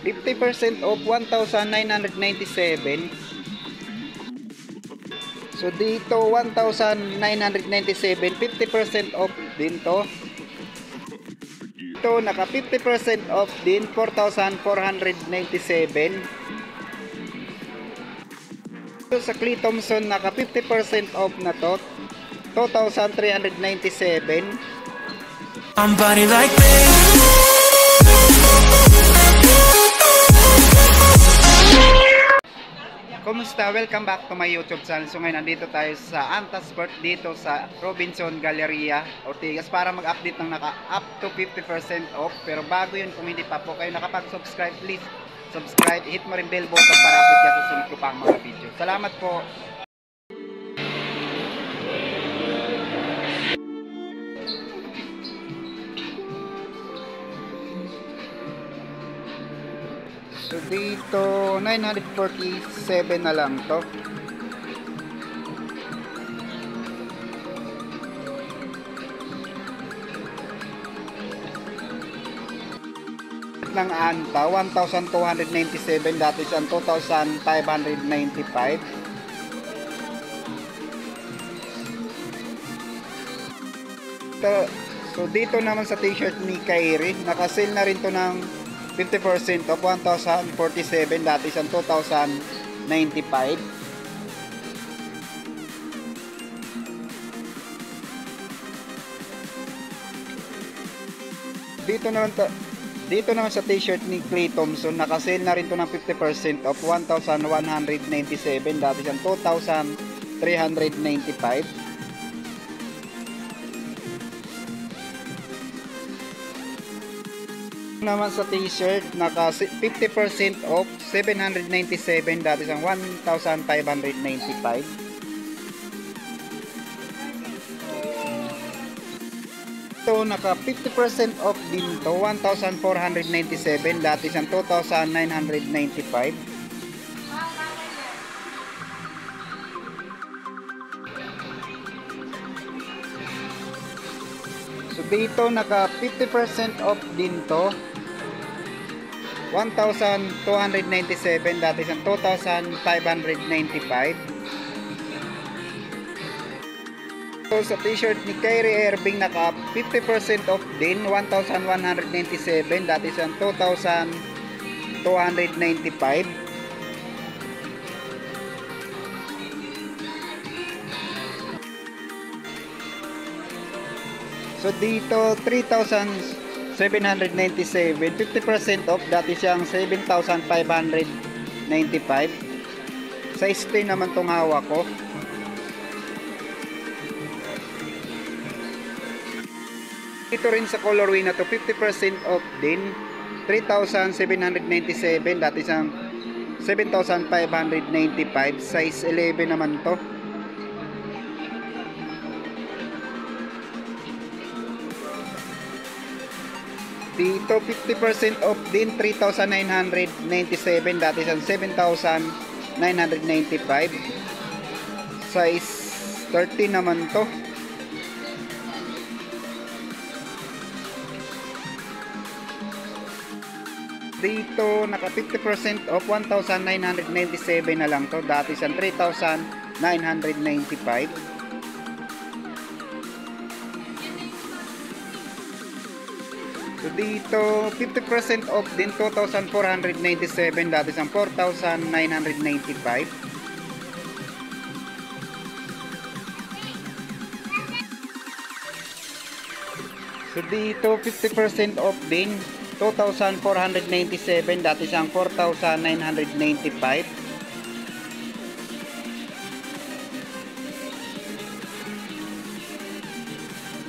50% off 1,997. So dito 1,997, 50% off din to. Ito naka 50% off din, 4,497. Ito sa Clay Thompson naka 50% off na to, 2,397. Somebody like me. Kumusta? Welcome back to my YouTube channel. So ngayon nandito tayo sa Antas Sport dito sa Robinson Galleria, Ortigas para mag-update ng naka up to 50% off. Pero bago yun, kung hindi pa po kayo nakapag-subscribe, please subscribe, hit mo rin bell button para update ka sa sunod ko pang mga video. Salamat po. So dito 947 na lang to. Ng Anta 1,297, dati siyang 2,595. So dito naman sa t-shirt ni Kyrie, naka-sale na rin to ng 50% of 1,047, dati siyang 2,095. Dito naman sa t-shirt ni Clay Thompson, naka-sale na rin to ng 50% of 1,197, dati siyang 2,395. Naman sa t-shirt, naka 50% off 797, dati siyang 1,595. Ito naka 50% off din to, 1,497, dati siyang 2,995. So dito naka 50% off din to, 1,297, dati siyang 2,595. So sa t-shirt ni Kyrie Irving naka 50% off din, 1,197, dati siyang 2,295. So dito 3,797, 50% off, dati siyang 7,595. Size 10 naman tong hawak ko. Dito rin sa colorway na to, 50% off din, 3,797, dati siyang 7,595. Size 11 naman to. Dito 50% off din, 3,997, dati siyang 7,995. Size 13 naman to. Dito naka 50% off 1,997 na lang to, dati siyang 3,995. So dito 50% off din, 2,497, dati siyang 4,995. So dito 50% off din, 2,497, dati siyang 4,995.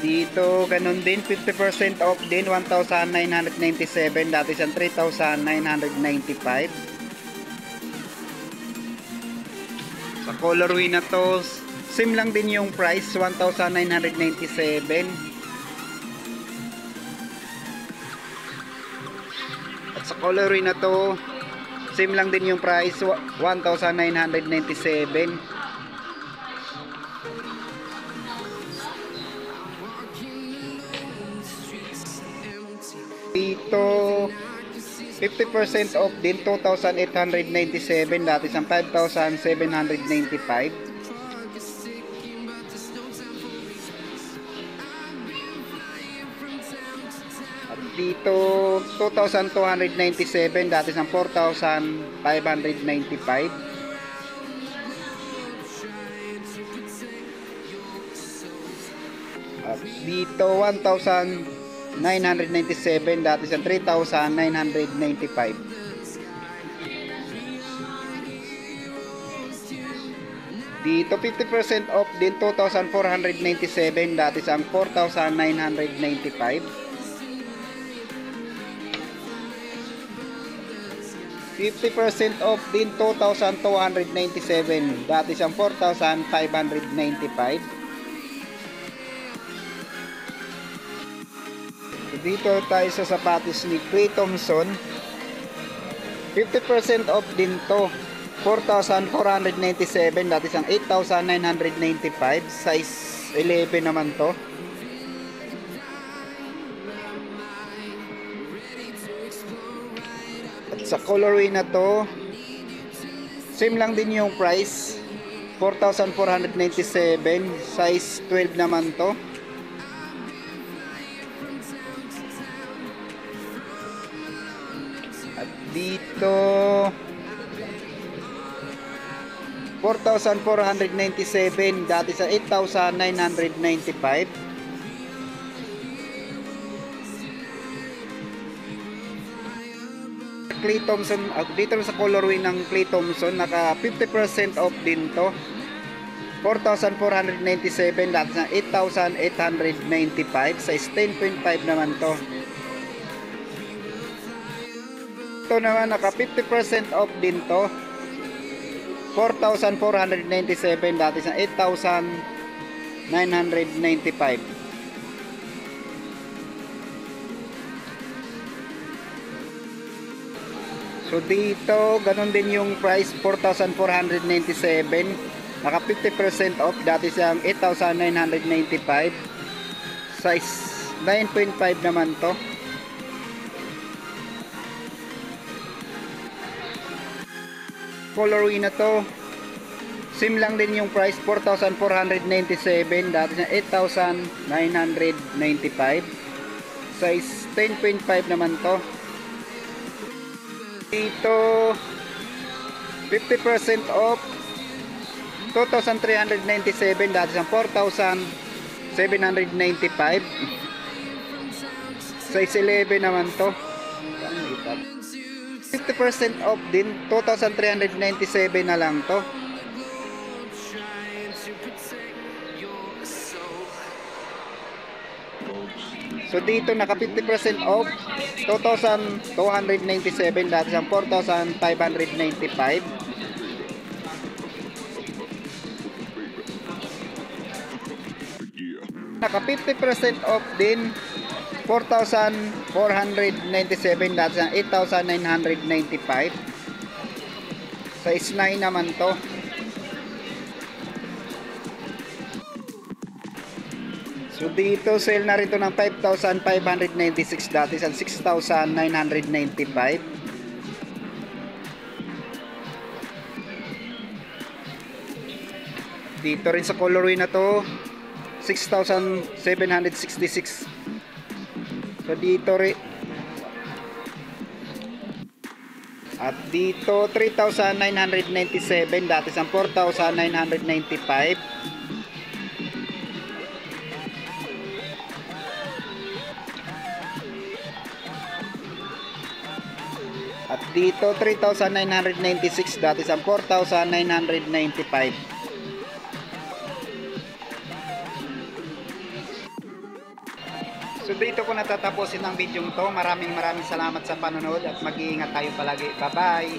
Dito ganun din, 50% off din, 1,997, dati siyang 3,995. Sa colorway na to, same lang din yung price, 1,997. Sa colorway na to, same lang din yung price, 1,997. Dito 50% off din, 2,897, dati sa 5,795. At dito 2,297, dati sa 4,595. At dito 1,997, dati sa 3,995. Dito 50% off din, 2,497, dati sa 4,995. 50% off din, 2,297, dati sa 4,595. Dito tayo sa sapatos ni Clay Thompson. 50% off din to, 4,497, dati sa 8,995. Size 11 naman to. At sa colorway na to, same lang din yung price, 4,497. Size 12 naman to. At dito 4,497, dati sa 8,995. Clay Thompson, dito sa colorway ng Clay Thompson, naka 50% off din to, 4,497, dati sa 8,895. Size 10.5 naman to. Ito naman naka 50% off din to, 4,497, dati sa 8,995. So dito ganun din yung price, 4,497, naka 50% off, dati sa 8,995. Size 9.5 naman to. Colorway na to, same lang din yung price, 4,497, dati sa 8,995. Size 10.5 naman to. Dito 50% off, 2,397, dati sa 4,795. Size 11 naman to. 50% off din, 2,397 na lang to. So dito naka 50% off, 2,297, dati sa 4,595. Naka 50% off din, 4,497, dati sa 8,995. Size 9 naman to. So dito sale na rito ng 5,596, dati sa 6,995. Dito rin sa colorway na to, 6,766. So dito rin. At dito 3,997, dati sa 4,995. At dito 3,996, dati sa 4,995. So dito ko natatapusin ang video to. Maraming salamat sa panonood at mag-iingat tayo palagi. Bye bye.